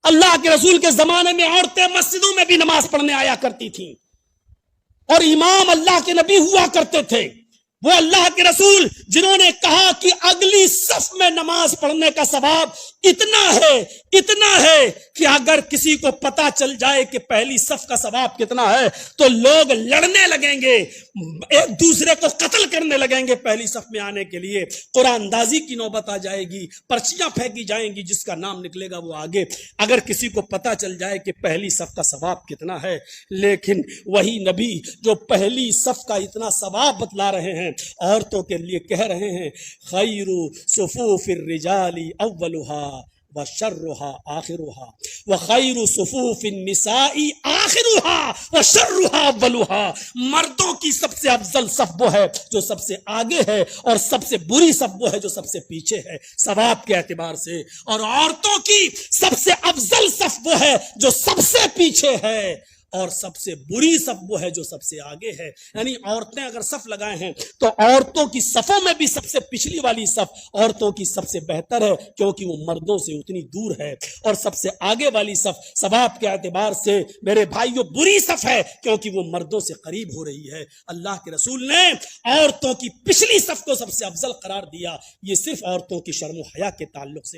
اللہ کے رسول کے زمانے میں عورتیں مسجدوں میں بھی نماز پڑھنے آیا کرتی تھیں، اور امام اللہ کے نبی ہوا کرتے تھے، وہ اللہ کے رسول جنہوں نے کہا کہ اگلی صف میں نماز پڑھنے کا ثواب اتنا ہے کہ اگر کسی کو پتا چل جائے کہ پہلی صف کا ثواب کتنا ہے تو لوگ لڑنے لگیں گے، ایک دوسرے کو قتل کرنے لگیں گے پہلی صف میں آنے کے لیے، قرآن اندازی کی نوبت آ جائے گی، پرچیاں پھینکی جائیں گی، جس کا نام نکلے گا وہ آگے۔ اگر کسی کو پتا چل جائے کہ پہلی صف کا ثواب کتنا ہے، لیکن وہی نبی جو پہلی صف کا اتنا ثواب بتلا رہے ہیں، عورتوں کے لیے کہہ رہے ہیں خیر صفوف الرجال اولها وشرها آخرها وخیر صفوف النساء آخرها وشرها اولها، مردوں کی سب سے افضل صف وہ ہے جو سب سے آگے ہے، اور سب سے بری صف وہ ہے جو سب سے پیچھے ہے ثواب کے اعتبار سے، اور عورتوں کی سب سے افضل صف وہ ہے جو سب سے پیچھے ہے، اور سب سے بری صف وہ ہے جو سب سے آگے ہے۔ یعنی عورتیں اگر صف لگائے ہیں تو عورتوں کی صفوں میں بھی سب سے پچھلی والی صف عورتوں کی سب سے بہتر ہے، کیونکہ وہ مردوں سے اتنی دور ہے، اور سب سے آگے والی صف ثواب کے اعتبار سے میرے بھائیوں بری صف ہے، کیونکہ وہ مردوں سے قریب ہو رہی ہے۔ اللہ کے رسول نے عورتوں کی پچھلی صف کو سب سے افضل قرار دیا، یہ صرف عورتوں کی شرم و حیا کے تعلق سے